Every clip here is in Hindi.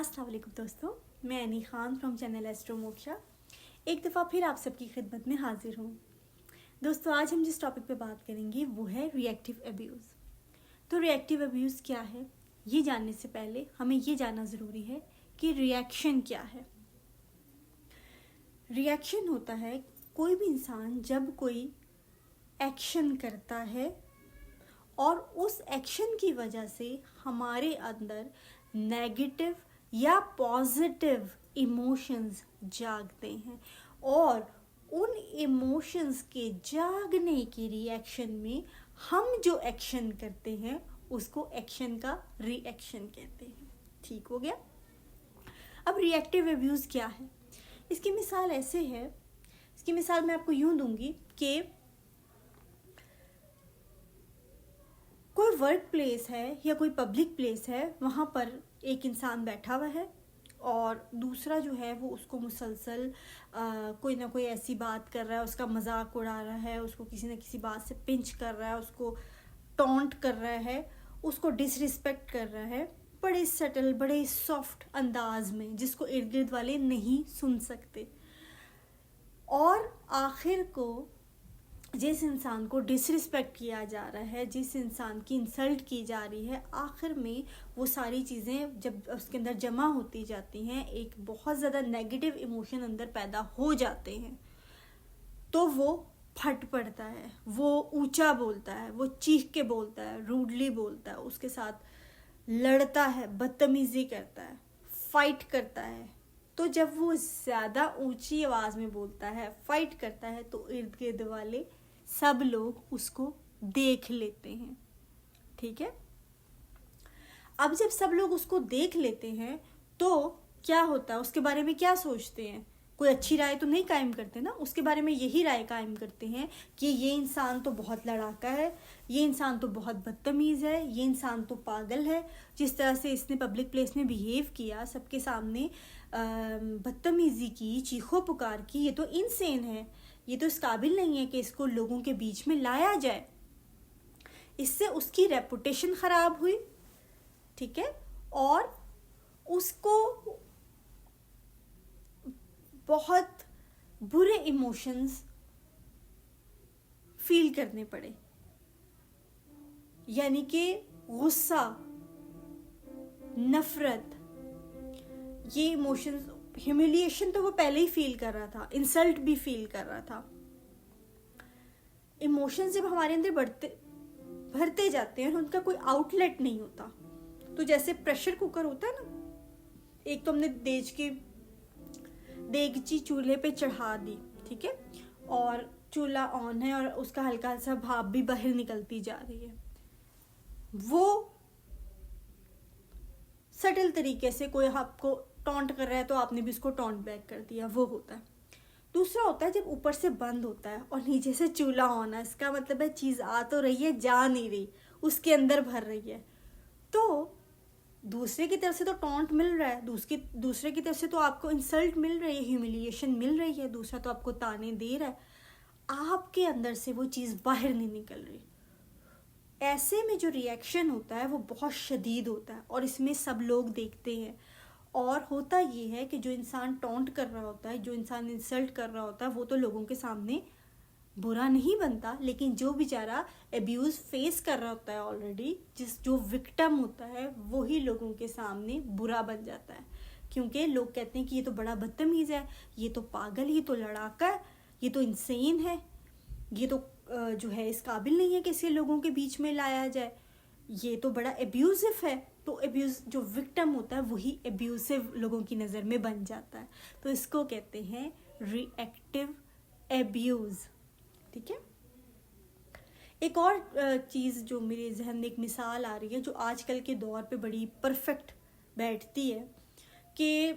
अस्सलाम वालेकुम दोस्तों, मैं any Khan from channel astro moksha एक दफ़ा फिर आप सबकी खिदमत में हाजिर हूँ। दोस्तों, आज हम जिस टॉपिक पे बात करेंगे वो है रिएक्टिव अब्यूज़। तो रिएक्टिव अब्यूज़ क्या है, ये जानने से पहले हमें ये जानना ज़रूरी है कि रिएक्शन क्या है। रिएक्शन होता है कोई भी इंसान जब कोई एक्शन करता है और उस एक्शन की वजह से हमारे अंदर नेगेटिव या पॉजिटिव इमोशंस जागते हैं और उन इमोशंस के जागने की रिएक्शन में हम जो एक्शन करते हैं उसको एक्शन का रिएक्शन कहते हैं। ठीक हो गया। अब रिएक्टिव अब्यूज़ क्या है, इसकी मिसाल ऐसे है। इसकी मिसाल मैं आपको यूं दूंगी कि कोई वर्क प्लेस है या कोई पब्लिक प्लेस है, वहाँ पर एक इंसान बैठा हुआ है और दूसरा जो है वो उसको मुसलसल कोई ना कोई ऐसी बात कर रहा है, उसका मजाक उड़ा रहा है, उसको किसी न किसी बात से पिंच कर रहा है, उसको टॉन्ट कर रहा है, उसको डिसरिस्पेक्ट कर रहा है, बड़े सटल बड़े सॉफ्ट अंदाज में जिसको इर्द गिर्द वाले नहीं सुन सकते। और आखिर को जिस इंसान को डिसरिस्पेक्ट किया जा रहा है, जिस इंसान की इंसल्ट की जा रही है, आखिर में वो सारी चीज़ें जब उसके अंदर जमा होती जाती हैं, एक बहुत ज़्यादा नेगेटिव इमोशन अंदर पैदा हो जाते हैं, तो वो फट पड़ता है, वो ऊंचा बोलता है, वो चीख के बोलता है, रूडली बोलता है, उसके साथ लड़ता है, बदतमीज़ी करता है, फाइट करता है। तो जब वो ज़्यादा ऊंची आवाज़ में बोलता है, फाइट करता है, तो इर्द गिर्द वाले सब लोग उसको देख लेते हैं। ठीक है। अब जब सब लोग उसको देख लेते हैं तो क्या होता है, उसके बारे में क्या सोचते हैं? कोई अच्छी राय तो नहीं कायम करते ना, उसके बारे में यही राय कायम करते हैं कि ये इंसान तो बहुत लड़ाका है, ये इंसान तो बहुत बदतमीज़ है, ये इंसान तो पागल है, जिस तरह से इसने पब्लिक प्लेस में बिहेव किया, सबके सामने बदतमीज़ी की, चीखो पुकार की, ये तो इनसेन है, ये तो इस काबिल नहीं है कि इसको लोगों के बीच में लाया जाए। इससे उसकी रेपुटेशन ख़राब हुई। ठीक है। और उसको बहुत बुरे इमोशंस फील करने पड़े, यानी कि गुस्सा, नफरत, ये इमोशंस, ह्यूमिलिएशन तो वो पहले ही फील कर रहा था, इंसल्ट भी फील कर रहा था। इमोशंस जब हमारे अंदर भरते जाते हैं, उनका कोई आउटलेट नहीं होता। तो जैसे प्रेशर कुकर होता है ना, एक तो हमने देगची चूल्हे पे चढ़ा दी, ठीक है, और चूल्हा ऑन है और उसका हल्का सा भाप भी बाहर निकलती जा रही है। वो सटल तरीके से कोई आपको टॉन्ट कर रहा है तो आपने भी उसको टॉन्ट बैक कर दिया, वो होता है। दूसरा होता है जब ऊपर से बंद होता है और नीचे से चूल्हा ऑन है, इसका मतलब है चीज़ आ तो रही है, जा नहीं रही, उसके अंदर भर रही है। तो दूसरे की तरफ से तो टॉन्ट मिल रहा है, दूसरे की तरफ से तो आपको इंसल्ट मिल रही है, ह्यूमिलिएशन मिल रही है, दूसरा तो आपको ताने दे रहा है, आपके अंदर से वो चीज़ बाहर नहीं निकल रही। ऐसे में जो रिएक्शन होता है वो बहुत शदीद होता है और इसमें सब लोग देखते हैं। और होता ये है कि जो इंसान टॉन्ट कर रहा होता है, जो इंसान इंसल्ट कर रहा होता है, वो तो लोगों के सामने बुरा नहीं बनता, लेकिन जो बेचारा अब्यूज़ फेस कर रहा होता है ऑलरेडी, जो विक्टिम होता है, वही लोगों के सामने बुरा बन जाता है। क्योंकि लोग कहते हैं कि ये तो बड़ा बदतमीज़ है, ये तो पागल, ये तो लड़ाका है, ये तो इंसेन है, ये तो जो है इस काबिल नहीं है कि इसे लोगों के बीच में लाया जाए, ये तो बड़ा एब्यूजिव है। तो एब्यूज़ जो विक्टिम होता है वही एब्यूसिव लोगों की नज़र में बन जाता है। तो इसको कहते हैं रिएक्टिव एब्यूज़। ठीक है। एक और चीज़ जो मेरे जहन में एक मिसाल आ रही है, जो आजकल के दौर पे बड़ी परफेक्ट बैठती है, कि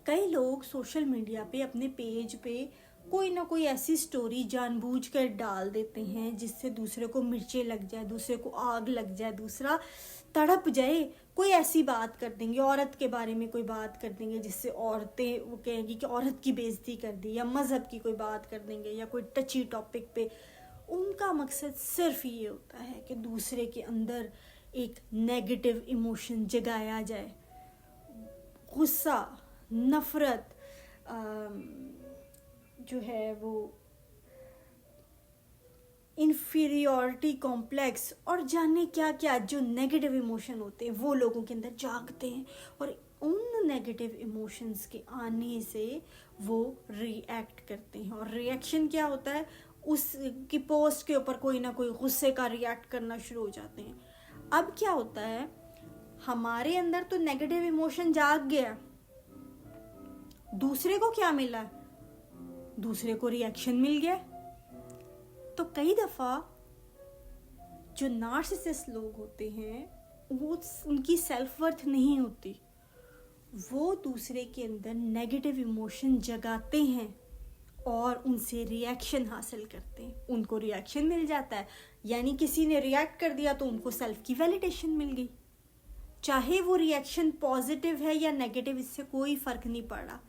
कई लोग सोशल मीडिया पे अपने पेज पे कोई ना कोई ऐसी स्टोरी जानबूझकर डाल देते हैं जिससे दूसरे को मिर्चें लग जाए, दूसरे को आग लग जाए, दूसरा तड़प जाए। कोई ऐसी बात कर देंगे, औरत के बारे में कोई बात कर देंगे जिससे औरतें वो कहेंगी कि औरत की बेइज्जती कर दी, या मज़हब की कोई बात कर देंगे, या कोई टची टॉपिक पे। उनका मकसद सिर्फ ये होता है कि दूसरे के अंदर एक नेगेटिव इमोशन जगाया जाए। गुस्सा, नफरत, जो है वो इन्फीरियॉरिटी कॉम्प्लेक्स और जाने क्या क्या जो नेगेटिव इमोशन होते हैं वो लोगों के अंदर जागते हैं, और उन नेगेटिव इमोशंस के आने से वो रिएक्ट करते हैं। और रिएक्शन क्या होता है, उसकी पोस्ट के ऊपर कोई ना कोई गुस्से का रिएक्ट करना शुरू हो जाते हैं। अब क्या होता है, हमारे अंदर तो नेगेटिव इमोशन जाग गया, दूसरे को क्या मिला, दूसरे को रिएक्शन मिल गया। तो कई दफा जो नार्सिसिस्ट लोग होते हैं वो, उनकी सेल्फ वर्थ नहीं होती, वो दूसरे के अंदर नेगेटिव इमोशन जगाते हैं और उनसे रिएक्शन हासिल करते हैं। उनको रिएक्शन मिल जाता है, यानी किसी ने रिएक्ट कर दिया तो उनको सेल्फ की वैलिडेशन मिल गई। चाहे वो रिएक्शन पॉजिटिव है या नेगेटिव, इससे कोई फर्क नहीं पड़ रहा।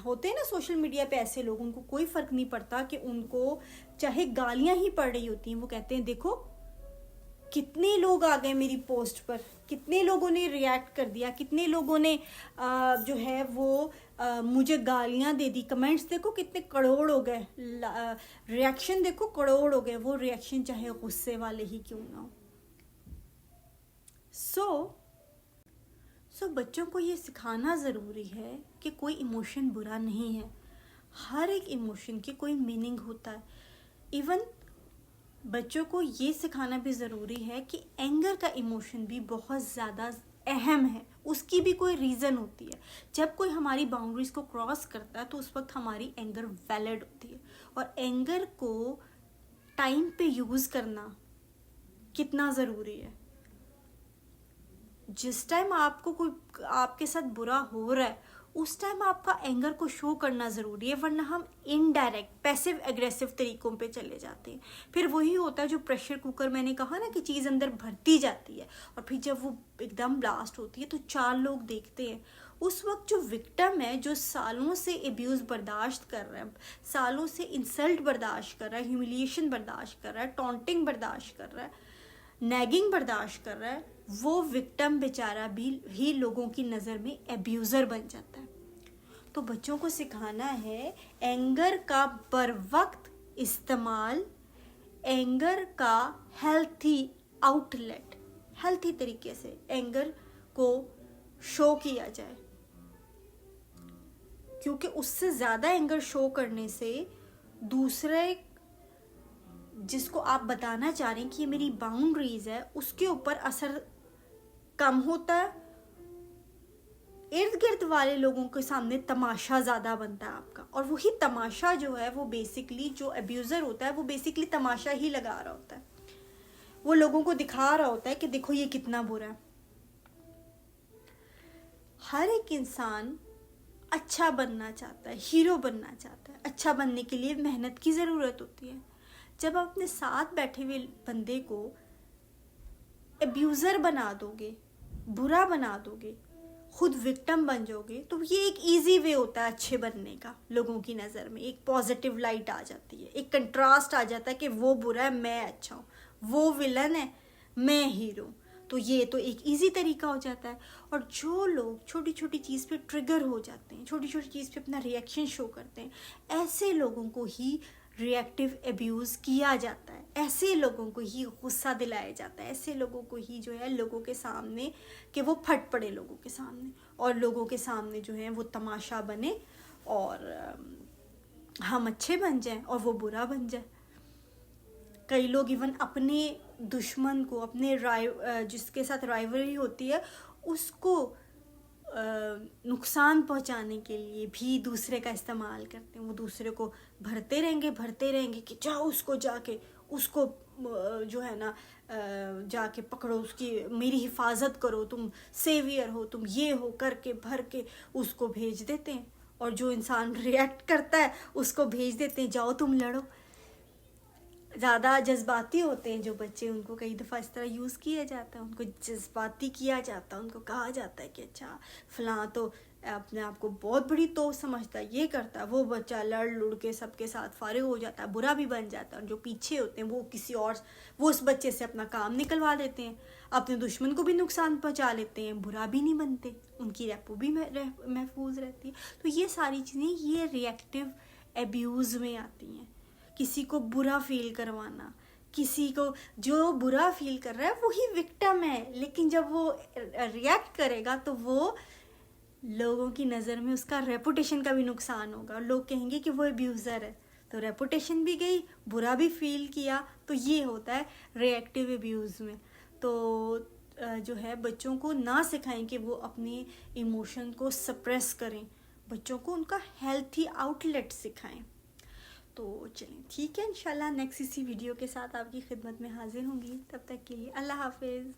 होते हैं ना सोशल मीडिया पे ऐसे लोग, उनको कोई फर्क नहीं पड़ता कि उनको चाहे गालियां ही पड़ रही होती हैं, वो कहते हैं देखो कितने लोग आ गए मेरी पोस्ट पर, कितने लोगों ने रिएक्ट कर दिया, कितने लोगों ने जो है वो मुझे गालियां दे दी, कमेंट्स देखो कितने करोड़ हो गए, रिएक्शन देखो करोड़ हो गए। वो रिएक्शन चाहे गुस्से वाले ही क्यों ना हो। सो बच्चों को ये सिखाना ज़रूरी है कि कोई इमोशन बुरा नहीं है, हर एक इमोशन की कोई मीनिंग होता है। इवन बच्चों को ये सिखाना भी ज़रूरी है कि एंगर का इमोशन भी बहुत ज़्यादा अहम है, उसकी भी कोई रीज़न होती है। जब कोई हमारी बाउंड्रीज को क्रॉस करता है तो उस वक्त हमारी एंगर वैलिड होती है, और एंगर को टाइम पे यूज़ करना कितना ज़रूरी है। जिस टाइम आपको कोई आपके साथ बुरा हो रहा है उस टाइम आपका एंगर को शो करना ज़रूरी है, वरना हम इनडायरेक्ट पैसिव एग्रेसिव तरीकों पे चले जाते हैं। फिर वही होता है जो प्रेशर कुकर, मैंने कहा ना कि चीज़ अंदर भरती जाती है और फिर जब वो एकदम ब्लास्ट होती है तो 4 लोग देखते हैं। उस वक्त जो विक्टिम है, जो सालों से एब्यूज़ बर्दाश्त कर रहा है, सालों से इंसल्ट बर्दाश्त कर रहा है, ह्यूमिलिएशन बर्दाश्त कर रहा है, टॉन्टिंग बर्दाश्त कर रहा है, नैगिंग बर्दाश्त कर रहा है, वो विक्टिम बेचारा भी ही लोगों की नज़र में एब्यूज़र बन जाता है। तो बच्चों को सिखाना है एंगर का बर वक्त इस्तेमाल, एंगर का हेल्थी आउटलेट, हेल्थी तरीके से एंगर को शो किया जाए, क्योंकि उससे ज़्यादा एंगर शो करने से दूसरे जिसको आप बताना चाह रहे हैं कि ये मेरी बाउंड्रीज है, उसके ऊपर असर कम होता है, इर्द गिर्द वाले लोगों के सामने तमाशा ज़्यादा बनता है आपका। और वही तमाशा जो है वो बेसिकली, जो अब्यूज़र होता है वो बेसिकली तमाशा ही लगा रहा होता है, वो लोगों को दिखा रहा होता है कि देखो ये कितना बुरा है। हर एक इंसान अच्छा बनना चाहता है, हीरो बनना चाहता है। अच्छा बनने के लिए मेहनत की ज़रूरत होती है। जब आप अपने साथ बैठे हुए बंदे को एब्यूज़र बना दोगे, बुरा बना दोगे, खुद विक्टिम बन जाओगे, तो ये एक इजी वे होता है अच्छे बनने का। लोगों की नज़र में एक पॉजिटिव लाइट आ जाती है, एक कंट्रास्ट आ जाता है कि वो बुरा है मैं अच्छा हूँ, वो विलन है मैं हीरो। तो ये तो एक इजी तरीका हो जाता है। और जो लोग छोटी छोटी चीज़ पे ट्रिगर हो जाते हैं, छोटी छोटी चीज़ पे अपना रिएक्शन शो करते हैं, ऐसे लोगों को ही रिएक्टिव एब्यूज़ किया जाता है, ऐसे लोगों को ही गुस्सा दिलाया जाता है, ऐसे लोगों को ही जो है लोगों के सामने कि वो फट पड़े लोगों के सामने, और लोगों के सामने जो है वो तमाशा बने और हम अच्छे बन जाएं और वो बुरा बन जाए। कई लोग इवन अपने दुश्मन को, अपने जिसके साथ राइवलरी होती है उसको नुकसान पहुंचाने के लिए भी दूसरे का इस्तेमाल करते हैं। वो दूसरे को भरते रहेंगे कि जाओ उसको जाके उसको जो है ना जाके पकड़ो, उसकी मेरी हिफाजत करो, तुम सेवियर हो, तुम ये हो, करके भर के उसको भेज देते हैं। और जो इंसान रिएक्ट करता है उसको भेज देते हैं जाओ तुम लड़ो। ज़्यादा जज्बाती होते हैं जो बच्चे, उनको कई दफ़ा इस तरह यूज़ किया जाता है, उनको जज्बाती किया जाता है, उनको कहा जाता है कि अच्छा फ़लाँ तो अपने आप को बहुत बड़ी तो समझता है, ये करता है। वो बच्चा लड़ लुड़ के सबके साथ फारिग हो जाता है, बुरा भी बन जाता है। और जो पीछे होते हैं वो उस बच्चे से अपना काम निकलवा लेते हैं, अपने दुश्मन को भी नुकसान पहुंचा लेते हैं, बुरा भी नहीं बनते, उनकी रेपो भी महफूज रहती है। तो ये सारी चीज़ें ये रिएक्टिव एब्यूज़ में आती हैं। किसी को बुरा फील करवाना, किसी को जो बुरा फील कर रहा है वही विक्टिम है, लेकिन जब वो रिएक्ट करेगा तो वो लोगों की नज़र में उसका रेपुटेशन का भी नुकसान होगा। लोग कहेंगे कि वो अब्यूज़र है, तो रेपुटेशन भी गई, बुरा भी फील किया। तो ये होता है रिएक्टिव अब्यूज़ में। तो जो है बच्चों को ना सिखाएं कि वो अपने इमोशन को सप्रेस करें, बच्चों को उनका हेल्थी आउटलेट सिखाएं। तो चलें ठीक है, इंशाल्लाह नेक्स्ट इसी वीडियो के साथ आपकी खिदमत में हाजिर होंगी। तब तक के लिए अल्लाह हाफिज़।